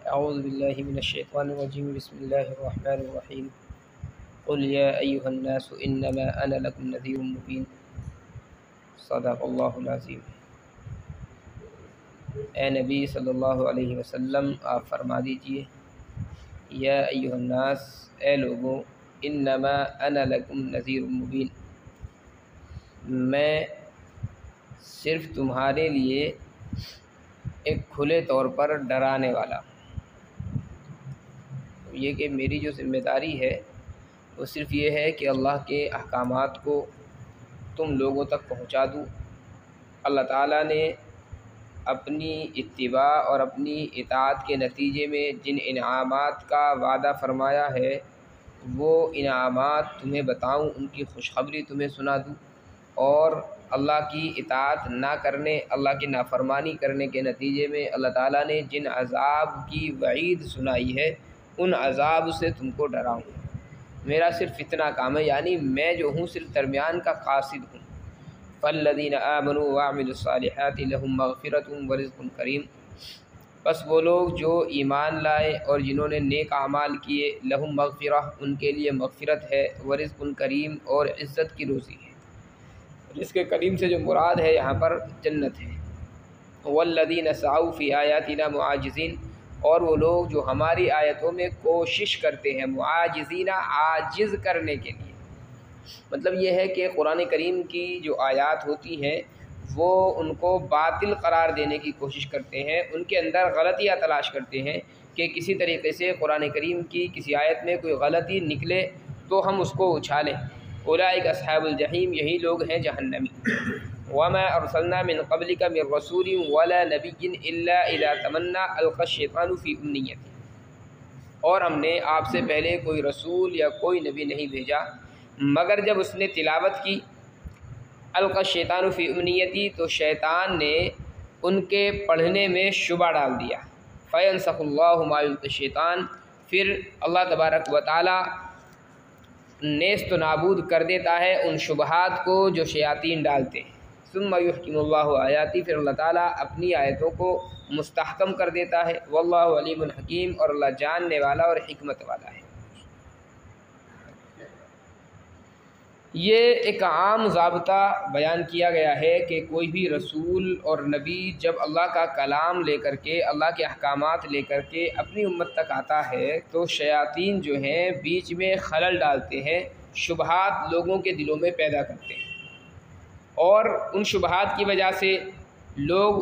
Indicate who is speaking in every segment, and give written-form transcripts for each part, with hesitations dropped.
Speaker 1: اعوذ باللہ من الشیطان الرجیم بسم اللہ الرحمن الرحیم قل یا ایہا الناس انما انا لکم نذیر مبین صدق اللہ العظیم۔ اے نبی صلی اللہ علیہ وسلم آپ فرما دیجئے یا ایہا الناس، اے لوگوں، انما انا لکم نذیر مبین، میں صرف تمہارے لیے ایک کھلے طور پر ڈرانے والا ہوں۔ یہ کہ میری جو ذمہ داری ہے وہ صرف یہ ہے کہ اللہ کے احکامات کو تم لوگوں تک پہنچا دوں۔ اللہ تعالیٰ نے اپنی اتباع اور اپنی اطاعت کے نتیجے میں جن انعامات کا وعدہ فرمایا ہے وہ انعامات تمہیں بتاؤں، ان کی خوشخبری تمہیں سنا دوں، اور اللہ کی اطاعت نہ کرنے، اللہ کی نافرمانی کرنے کے نتیجے میں اللہ تعالیٰ نے جن عذاب کی وعید سنائی ہے ان عذاب سے تم کو ڈراؤں۔ میرا صرف اتنا کام ہے، یعنی میں جو ہوں صرف درمیان کا قاصد ہوں۔ فالذین آمنوا وعملوا الصالحات لہم مغفرۃ ورزق کریم، بس وہ لوگ جو ایمان لائے اور جنہوں نے نیک اعمال کیے، لہم مغفرہ، ان کے لیے مغفرت ہے، ورزق کریم، اور عزت کی روزی ہے۔ رزق کریم سے جو مراد ہے یہاں پر جنت ہے۔ والذین سعوا فی آیاتنا معاجزین، اور وہ لوگ جو ہماری آیتوں میں کوشش کرتے ہیں، معاجزین، عاجز کرنے کے لیے، مطلب یہ ہے کہ قرآن کریم کی جو آیات ہوتی ہیں وہ ان کو باطل قرار دینے کی کوشش کرتے ہیں، ان کے اندر غلطیاں تلاش کرتے ہیں کہ کسی طریقے سے قرآن کریم کی کسی آیت میں کوئی غلطی نکلے تو ہم اس کو اچھالیں۔ اولئک اصحاب الجحیم، یہی لوگ ہیں جہنمی۔ وما ارسلنا من قبلک من رسول ولا نبی الا اذا تمنى القى الشیطان فی امنیته، اور ہم نے آپ سے پہلے کوئی رسول یا کوئی نبی نہیں بھیجا مگر جب اس نے تلاوت کی القى الشیطان فی امنیتی، تو شیطان نے ان کے پڑھنے میں شبہ ڈال دیا۔ فینسخ اللہ ما یلقی الشیطان، پھر اللہ تبارک و تعالی نیست و نابود کر دیتا ہے ان شبہات کو جو شیاطین ڈالتے ہیں۔ ثم یحکم اللہ آیاتی، پھر اللہ تعالیٰ اپنی آیتوں کو مستحکم کر دیتا ہے۔ واللہ علیم حکیم، اور اللہ جاننے والا اور حکمت والا ہے۔ یہ ایک عام ضابطہ بیان کیا گیا ہے کہ کوئی بھی رسول اور نبی جب اللہ کا کلام لے کر کے، اللہ کے احکامات لے کر کے اپنی امت تک آتا ہے تو شیاطین جو ہیں بیچ میں خلل ڈالتے ہیں، شبہات لوگوں کے دلوں میں پیدا کرتے ہیں، اور ان شبہات کی وجہ سے لوگ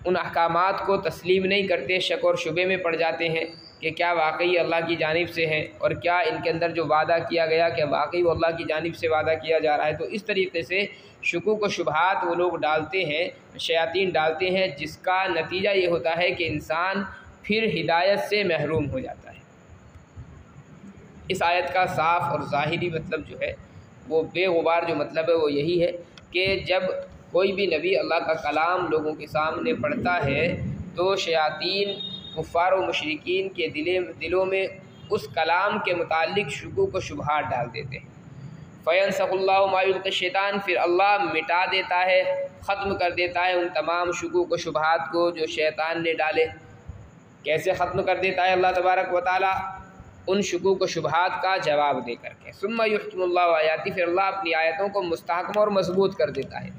Speaker 1: ان احکامات کو تسلیم نہیں کرتے، شک اور شبے میں پڑ جاتے ہیں کہ کیا واقعی اللہ کی جانب سے ہیں، اور کیا ان کے اندر جو وعدہ کیا گیا کہ واقعی وہ اللہ کی جانب سے وعدہ کیا جا رہا ہے۔ تو اس طریقے سے شکوک و شبہات وہ لوگ ڈالتے ہیں، شیاطین ڈالتے ہیں، جس کا نتیجہ یہ ہوتا ہے کہ انسان پھر ہدایت سے محروم ہو جاتا ہے۔ اس آیت کا صاف اور ظاہری مطلب جو ہے وہ بے غبار جو مطلب ہے وہ یہی ہے کہ جب کوئی بھی نبی اللہ کا کلام لوگوں کے سامنے پڑھتا ہے تو شیاطین، کفار و مشرکین کے دلوں میں اس کلام کے متعلق شکوک و شبہات ڈال دیتے ہیں۔ فینسخ اللہ ما یلقی الشیطان، پھر اللہ مٹا دیتا ہے، ختم کر دیتا ہے ان تمام شکوک و شبہات کو جو شیطان نے ڈالے۔ کیسے ختم کر دیتا ہے اللہ تبارک و تعالیٰ؟ ان شکوک و شبہات کا جواب دے کر کے۔ ثم یحکم اللہ آیاتی، پھر اللہ اپنی آیتوں کو مستحکم اور مضبوط کر دیتا ہے۔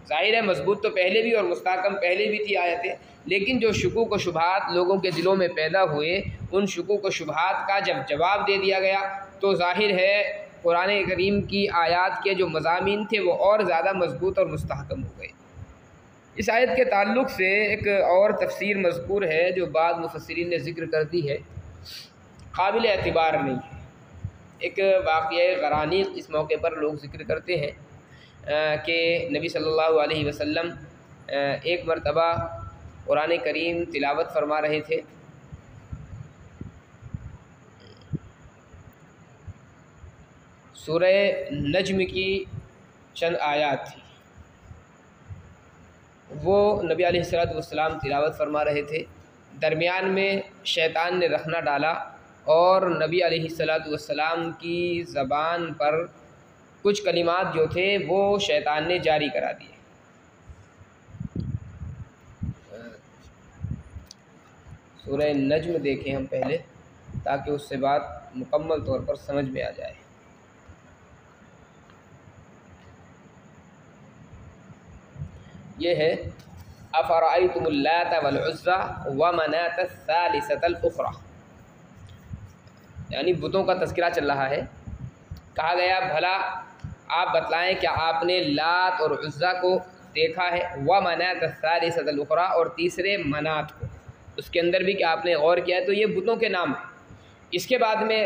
Speaker 1: ظاہر ہے مضبوط تو پہلے بھی اور مستحکم پہلے بھی تھی آیتیں، لیکن جو شکوک و شبہات لوگوں کے دلوں میں پیدا ہوئے، ان شکوک و شبہات کا جب جواب دے دیا گیا تو ظاہر ہے قرآن کریم کی آیات کے جو مضامین تھے وہ اور زیادہ مضبوط اور مستحکم ہو گئے۔ اس آیت کے تعلق سے ایک اور تفسیر مذکور ہے جو بعض مفسرین نے ذکر کر دی ہے، قابل اعتبار نہیں ہے۔ ایک واقعہ غرانیق اس موقع پر لوگ ذکر کرتے ہیں کہ نبی صلی اللہ علیہ وسلم ایک مرتبہ قرآن کریم تلاوت فرما رہے تھے، سورہ نجم کی چند آیات تھی، وہ نبی علیہ الصلوۃ والسلام تلاوت فرما رہے تھے، درمیان میں شیطان نے رخنہ ڈالا اور نبی علیہ الصلوۃ والسلام کی زبان پر کچھ کلمات جو تھے وہ شیطان نے جاری کرا دیے۔ سورہ نجم دیکھیں ہم پہلے، تاکہ اس سے بات مکمل طور پر سمجھ میں آ جائے۔ یہ ہے افرأیتم اللات والعزی ومناة الثالثة الأخرى، یعنی بتوں کا تذکرہ چل رہا ہے۔ کہا گیا بھلا آپ بتلائیں کہ آپ نے لات اور عزیٰ کو دیکھا ہے، ومناة الثالثة الأخرى، اور تیسرے منات کو، اس کے اندر بھی کہ آپ نے غور کیا ہے، تو یہ بتوں کے نام ہیں۔ اس کے بعد میں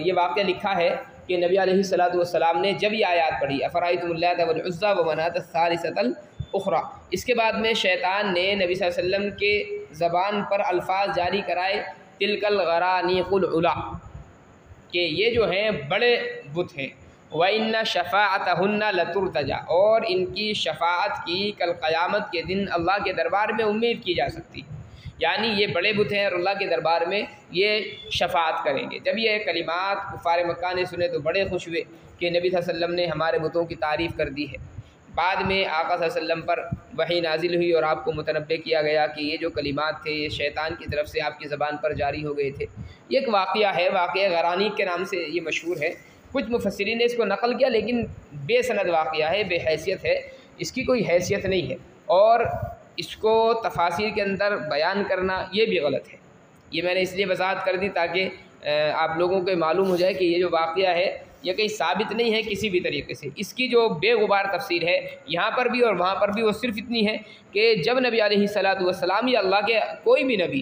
Speaker 1: یہ واقعہ لکھا ہے کہ نبی علیہ الصلوۃ والسلام نے جب یہ آیات پڑھی افرأیتم اللات والعزی ومناة الثالثة الأخرى، اس کے بعد میں شیطان نے نبی صلی اللہ علیہ وسلم کے زبان پر الفاظ جاری کرائے تلک الغرانیق العلا، کہ یہ جو ہیں بڑے بت ہیں، وَإِنَّ شَفَاعَتَهُنَّ لَتُرْتَجَىٰ، اور ان کی شفاعت کی کل قیامت کے دن اللہ کے دربار میں امید کی جا سکتی، یعنی یہ بڑے بت ہیں اور اللہ کے دربار میں یہ شفاعت کریں گے۔ جب یہ کلمات کفار مکہ نے سنے تو بڑے خوش ہوئے کہ نبی صلی اللہ علیہ وسلم نے ہمارے بتوں کی تعریف کر دی ہے۔ بعد میں آقا صلی اللہ علیہ وسلم پر وحی نازل ہوئی اور آپ کو متنبہ کیا گیا کہ یہ جو کلمات تھے یہ شیطان کی طرف سے آپ کی زبان پر جاری ہو گئے تھے۔ یہ ایک واقعہ ہے، واقعہ غرانیق کے نام سے یہ مشہور ہے۔ کچھ مفسرین نے اس کو نقل کیا، لیکن بے سند واقعہ ہے، بے حیثیت ہے، اس کی کوئی حیثیت نہیں ہے، اور اس کو تفاسیر کے اندر بیان کرنا یہ بھی غلط ہے۔ یہ میں نے اس لیے وضاحت کر دی تاکہ آپ لوگوں کو معلوم ہو جائے کہ یہ جو واقعہ ہے یہ کہیں ثابت نہیں ہے کسی بھی طریقے سے۔ اس کی جو بے غبار تفسیر ہے یہاں پر بھی اور وہاں پر بھی، وہ صرف اتنی ہے کہ جب نبی علیہ الصلوۃ والسلام یا اللہ کے کوئی بھی نبی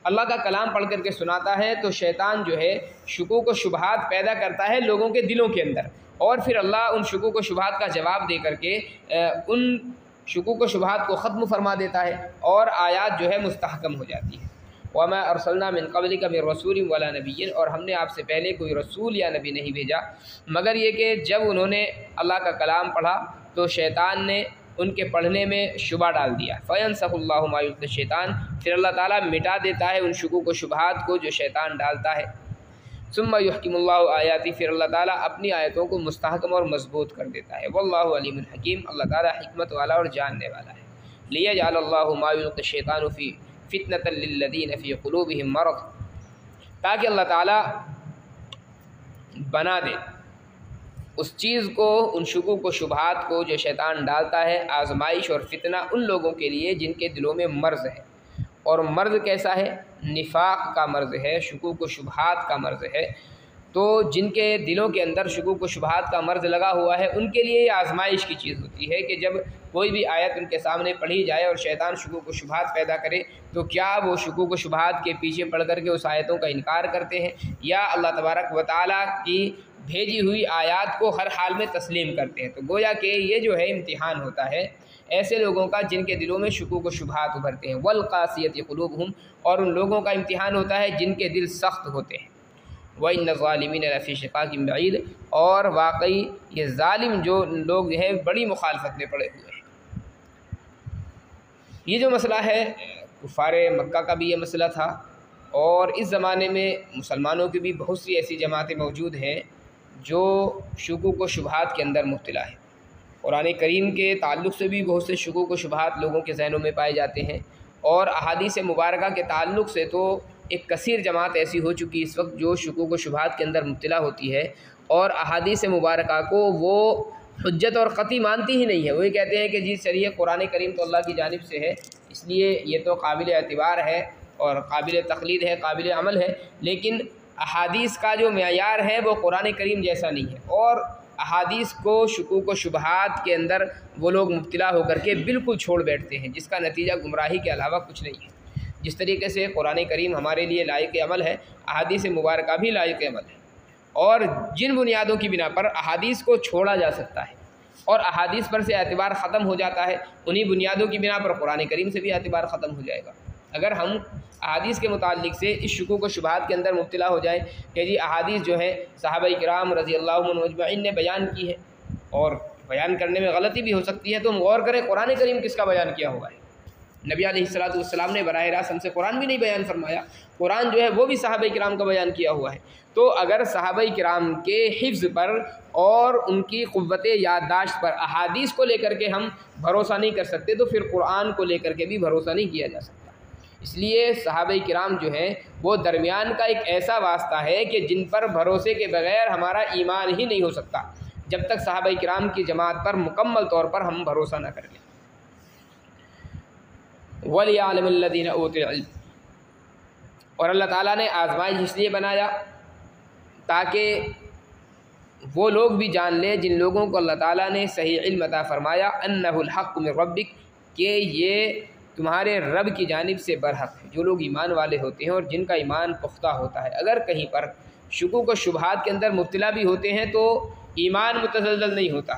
Speaker 1: اللہ کا کلام پڑھ کر کے سناتا ہے تو شیطان جو ہے شکوک و شبہات پیدا کرتا ہے لوگوں کے دلوں کے اندر، اور پھر اللہ ان شکوک و شبہات کا جواب دے کر کے ان شکوک و شبہات کو ختم فرما دیتا ہے اور آیات جو ہے مستحکم ہو جاتی ہے۔ وَمَا أَرْسَلْنَا مِن قَبْلِكَ مِن رَّسُولٍ وَلَا نَبِيٍّ، اور ہم نے آپ سے پہلے کوئی رسول یا نبی نہیں بھیجا مگر یہ کہ جب انہوں نے اللہ کا کلام پڑھا تو شیطان نے ان کے پڑھنے میں شبہ ڈال دیا۔ فَيَنسَخُ اللَّهُ مَا يُلْقِي الشَّيْطَانُ، پھر اللہ تعالیٰ مٹا دیتا ہے ان شکوک و شبہات کو جو شیطان ڈالتا ہے۔ ثُمَّ يُحْكِمُ اللَّهُ آیَاتِهِ، پھر اللہ تعالیٰ اپنی آیتوں کو مستحکم اور مضبوط کر دیتا ہے۔ وَاللَّهُ عَلِيمٌ حَكِيمٌ، اللہ تعالیٰ حکمت والا اور جاننے والا ہے۔ لِيَجْعَلَ اللَّهُ مَا يُلْقِي الشَّيْطَانُ فِي فِتْنَةً لِّلَّذِينَ فِي قُلُوبِهِم مَّرَضٌ، تاکہ اللہ تعالیٰ بنا دے اس چیز کو، ان شکوک و شبہات کو جو شیطان ڈالتا ہے، آزمائش اور فتنہ ان لوگوں کے لیے جن کے دلوں میں مرض ہے۔ اور مرض کیسا ہے؟ نفاق کا مرض ہے، شکوک و شبہات کا مرض ہے۔ تو جن کے دلوں کے اندر شکوک و شبہات کا مرض لگا ہوا ہے ان کے لیے یہ آزمائش کی چیز ہوتی ہے کہ جب کوئی بھی آیت ان کے سامنے پڑھی جائے اور شیطان شکوک و شبہات پیدا کرے تو کیا وہ شکوک و شبہات کے پیچھے پڑھ کر کے اس آیتوں کا انکار کرتے ہیں، یا اللہ تبارک و تعالیٰ کی بھیجی ہوئی آیات کو ہر حال میں تسلیم کرتے ہیں۔ تو گویا کہ یہ جو ہے امتحان ہوتا ہے ایسے لوگوں کا جن کے دلوں میں شکوک و شبہات ابھرتے ہیں۔ والقاسیۃ قلوبہم، اور ان لوگوں کا امتحان ہوتا ہے جن کے دل سخت ہوتے ہیں۔ وَإِنَّ الظَّالِمِينَ لَفِي شِقَاقٍ بَعِيدٍ، اور واقعی یہ ظالم جو لوگ ہیں بڑی مخالفت میں پڑے ہوئے ہیں۔ یہ جو مسئلہ ہے کفار مکہ کا بھی یہ مسئلہ تھا، اور اس زمانے میں مسلمانوں کی بھی بہت سی ایسی جماعتیں موجود ہیں جو شکوک و شبہات کے اندر مبتلا ہے۔ قرآن کریم کے تعلق سے بھی بہت سے شکوک و شبہات لوگوں کے ذہنوں میں پائے جاتے ہیں، اور احادیث مبارکہ کے تعلق سے تو ایک کثیر جماعت ایسی ہو چکی اس وقت جو شکوک و شبہات کے اندر مبتلا ہوتی ہے، اور احادیث مبارکہ کو وہ حجت اور قطعی مانتی ہی نہیں ہے۔ وہ یہ کہتے ہیں کہ جی چلیے قرآن کریم تو اللہ کی جانب سے ہے، اس لیے یہ تو قابل اعتبار ہے اور قابل تقلید ہے، قابل عمل ہے، لیکن احادیث کا جو معیار ہے وہ قرآن کریم جیسا نہیں ہے، اور احادیث کو شکوک و شبہات کے اندر وہ لوگ مبتلا ہو کر کے بالکل چھوڑ بیٹھتے ہیں، جس کا نتیجہ گمراہی کے علاوہ کچھ نہیں ہے۔ جس طریقے سے قرآن کریم ہمارے لیے لائق عمل ہے، احادیث مبارکہ بھی لائق عمل ہے، اور جن بنیادوں کی بنا پر احادیث کو چھوڑا جا سکتا ہے اور احادیث پر سے اعتبار ختم ہو جاتا ہے، انہی بنیادوں کی بنا پر قرآن کریم سے بھی اعتبار ختم ہو جائے گا۔ اگر ہم احادیث کے متعلق سے اس شکوک و شبہات کے اندر مبتلا ہو جائیں کہ جی احادیث جو ہے صحابہ کرام رضی اللہ عنہم اجمعین نے بیان کی ہے، اور بیان کرنے میں غلطی بھی ہو سکتی ہے، تو ہم غور کریں قرآن کریم کس کا بیان کیا ہوا ہے۔ نبی علیہ الصلوۃ والسلام نے براہ راست ہم سے قرآن بھی نہیں بیان فرمایا، قرآن جو ہے وہ بھی صحابہ کرام کا بیان کیا ہوا ہے۔ تو اگر صحابہ کرام کے حفظ پر اور ان کی قوت یادداشت پر احادیث کو لے کر کے ہم بھروسہ نہیں کر سکتے تو پھر قرآن کو لے کر کے بھی بھروسہ نہیں کیا جا سکتا۔ اس لیے صحابہ کرام جو ہیں وہ درمیان کا ایک ایسا واسطہ ہے کہ جن پر بھروسے کے بغیر ہمارا ایمان ہی نہیں ہو سکتا جب تک صحابہ کرام کی جماعت پر مکمل طور پر ہم بھروسہ نہ کر لیں۔ وَلِيَعْلَمَ الَّذِينَ أُوتُوا الْعِلْمَ، اور اللہ تعالیٰ نے آزمائش اس لیے بنایا تاکہ وہ لوگ بھی جان لیں جن لوگوں کو اللہ تعالیٰ نے صحیح علم عطا فرمایا، أَنَّهُ الْحَقُّ مِنْ رَبِّكَ، کہ یہ تمہارے رب کی جانب سے برحق ہے۔ جو لوگ ایمان والے ہوتے ہیں اور جن کا ایمان پختہ ہوتا ہے، اگر کہیں پر شکوک و شبہات کے اندر مبتلا بھی ہوتے ہیں تو ایمان متزلزل نہیں ہوتا،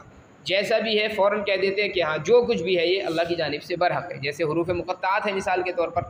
Speaker 1: جیسا بھی ہے فوراً کہہ دیتے ہیں کہ ہاں جو کچھ بھی ہے یہ اللہ کی جانب سے برحق ہے۔ جیسے حروف مقطعات ہیں مثال کے طور پر،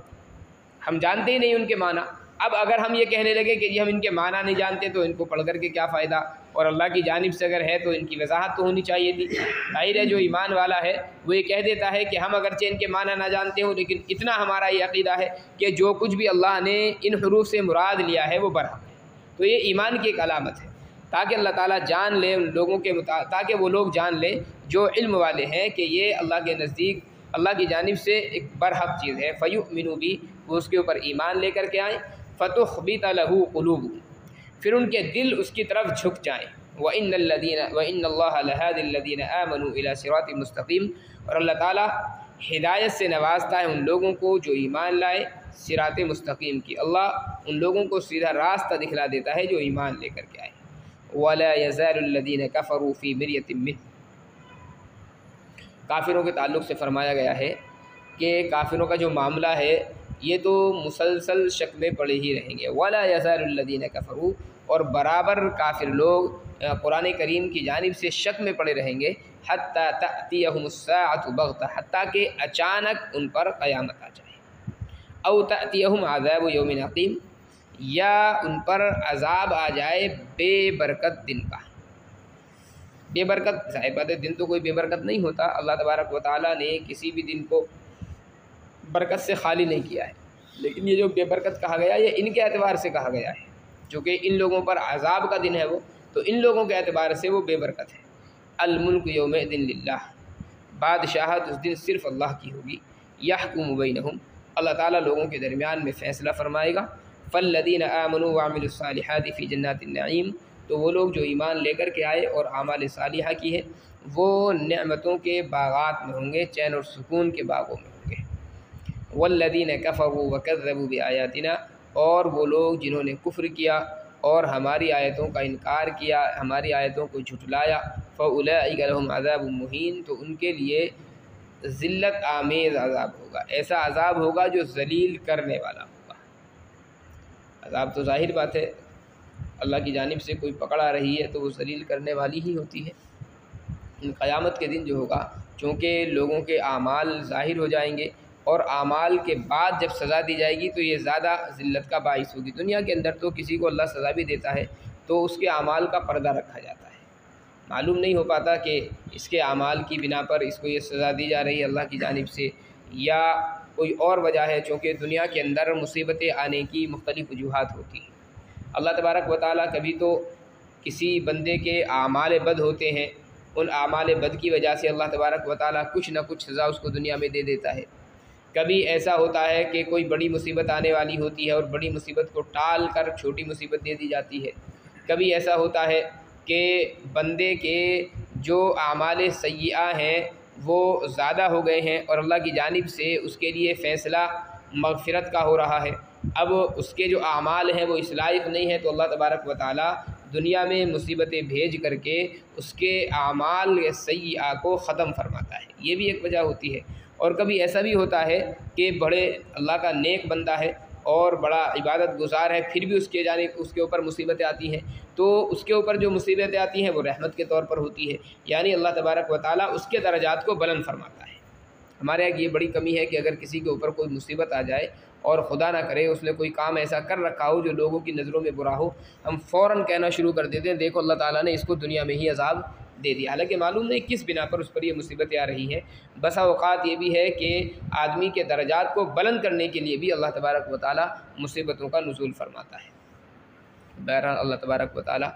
Speaker 1: ہم جانتے ہی نہیں ان کے معنی، اب اگر ہم یہ کہنے لگے کہ ہم ان کے معنی نہیں جانتے تو ان کو پڑھ کر کے کیا فائدہ، اور اللہ کی جانب سے اگر ہے تو ان کی وضاحت تو ہونی چاہیے تھی۔ ظاہر ہے جو ایمان والا ہے وہ یہ کہہ دیتا ہے کہ ہم اگرچہ ان کے معنی نہ جانتے ہوں لیکن اتنا ہمارا یہ عقیدہ ہے کہ جو کچھ بھی اللہ نے ان حروف سے مراد لیا ہے وہ برحق ہے۔ تو یہ ایمان کی ایک علامت ہے، تاکہ اللہ تعالیٰ جان لے ان لوگوں کے تاکہ وہ لوگ جان لیں جو علم والے ہیں کہ یہ اللہ کے نزدیک اللہ کی جانب سے ایک برحق چیز ہے۔ فَيُؤْمِنُوا بِهِ، وہ اس کے اوپر ایمان لے کر کے آئیں۔ فَتُخْبِتَ لَهُ قُلُوبُهُمْ، پھر ان کے دل اس کی طرف جھک جائیں۔ وَإِنَّ اللَّهَ لَهَادِ الَّذِينَ آمَنُوا إِلَىٰ صِرَاطٍ مُسْتَقِيمٍ، اور اللہ تعالیٰ ہدایت سے نوازتا ہے ان لوگوں کو جو ایمان لائے صراط مستقیم کی۔ اللہ ان لوگوں کو سیدھا راستہ دکھلا دیتا ہے جو ایمان لے کر کے آئے۔ وَلَا يَزَالُ الَّذِينَ كَفَرُوا فِي مِرْيَةٍ مِّنْهُ، کافروں کے تعلق سے فرمایا گیا ہے کہ کافروں کا جو معاملہ ہے یہ تو مسلسل شک میں پڑے ہی رہیں گے۔ وَلَا يَزَالُ الَّذِينَ كَفَرُوا، اور برابر کافر لوگ قرآن کریم کی جانب سے شک میں پڑے رہیں گے، حَتَّى تَأْتِيَهُمُ السَّاعَةُ بَغْتَةً، حتیٰ کہ اچانک ان پر قیامت آ جائے۔ أَوْ تَأْتِيَهُمْ عَذَابُ يَوْمٍ عَقِيمٍ، یا ان پر عذاب آ جائے بے برکت دن کا۔ بے برکت ظاہر بات ہے دن تو کوئی بے برکت نہیں ہوتا، اللہ تبارک و تعالیٰ نے کسی بھی دن کو برکت سے خالی نہیں کیا ہے، لیکن یہ جو بے برکت کہا گیا یہ ان کے اعتبار سے کہا گیا ہے، چونکہ ان لوگوں پر عذاب کا دن ہے وہ، تو ان لوگوں کے اعتبار سے وہ بے برکت ہے۔ الملک یومئذ للہ، بادشاہت اس دن صرف اللہ کی ہوگی۔ یحکم بینہم، اللہ تعالیٰ لوگوں کے درمیان میں فیصلہ فرمائے گا۔ فالذین آمنوا وعملوا الصالحات فی جنات النعیم، تو وہ لوگ جو ایمان لے کر کے آئے اور اعمال صالحہ کی ہے وہ نعمتوں کے باغات میں ہوں گے، چین اور سکون کے باغوں میں ہوں گے۔ والذین کفروا وکذبوا بآیاتنا، اور وہ لوگ جنہوں نے کفر کیا اور ہماری آیتوں کا انکار کیا، ہماری آیتوں کو جھٹلایا، فاولئک لہم عذاب مہین، تو ان کے لیے ذلت آمیز عذاب ہوگا، ایسا عذاب ہوگا جو ذلیل کرنے والا ہوگا۔ عذاب تو ظاہر بات ہے اللہ کی جانب سے کوئی پکڑ آ رہی ہے تو وہ ذلیل کرنے والی ہی ہوتی ہے۔ قیامت کے دن جو ہوگا چونکہ لوگوں کے اعمال ظاہر ہو جائیں گے اور اعمال کے بعد جب سزا دی جائے گی تو یہ زیادہ ذلت کا باعث ہوگی۔ دنیا کے اندر تو کسی کو اللہ سزا بھی دیتا ہے تو اس کے اعمال کا پردہ رکھا جاتا ہے، معلوم نہیں ہو پاتا کہ اس کے اعمال کی بنا پر اس کو یہ سزا دی جا رہی ہے اللہ کی جانب سے یا کوئی اور وجہ ہے، چونکہ دنیا کے اندر مصیبتیں آنے کی مختلف وجوہات ہوتی ہیں۔ اللہ تبارک و تعالیٰ کبھی تو کسی بندے کے اعمال بد ہوتے ہیں، ان اعمال بد کی وجہ سے اللہ تبارک و تعالیٰ کچھ نہ کچھ سزا اس کو دنیا میں دے دیتا ہے۔ کبھی ایسا ہوتا ہے کہ کوئی بڑی مصیبت آنے والی ہوتی ہے اور بڑی مصیبت کو ٹال کر چھوٹی مصیبت دے دی جاتی ہے۔ کبھی ایسا ہوتا ہے کہ بندے کے جو اعمال سیئہ ہیں وہ زیادہ ہو گئے ہیں اور اللہ کی جانب سے اس کے لیے فیصلہ مغفرت کا ہو رہا ہے، اب اس کے جو اعمال ہیں وہ اس لائق نہیں ہیں تو اللہ تبارک و تعالیٰ دنیا میں مصیبتیں بھیج کر کے اس کے اعمال سیئہ کو ختم فرماتا ہے، یہ بھی ایک وجہ ہوتی ہے۔ اور کبھی ایسا بھی ہوتا ہے کہ بڑے اللہ کا نیک بندہ ہے اور بڑا عبادت گزار ہے، پھر بھی اس کے اوپر مصیبتیں آتی ہیں، تو اس کے اوپر جو مصیبتیں آتی ہیں وہ رحمت کے طور پر ہوتی ہے، یعنی اللہ تبارک و تعالیٰ اس کے درجات کو بلند فرماتا ہے۔ ہمارے یہاں یہ بڑی کمی ہے کہ اگر کسی کے اوپر کوئی مصیبت آ جائے اور خدا نہ کرے اس نے کوئی کام ایسا کر رکھا ہو جو لوگوں کی نظروں میں برا ہو، ہم فوراً کہنا شروع کر دیتے ہیں دیکھو اللہ تعالیٰ نے اس کو دنیا میں ہی عذاب دے دیا، حالانکہ معلوم نہیں کس بنا پر اس پر یہ مصیبتیں آ رہی ہیں۔ بسا اوقات یہ بھی ہے کہ آدمی کے درجات کو بلند کرنے کے لیے بھی اللہ تبارک و تعالیٰ مصیبتوں کا نزول فرماتا ہے۔ بہرحال اللہ تبارک و تعالیٰ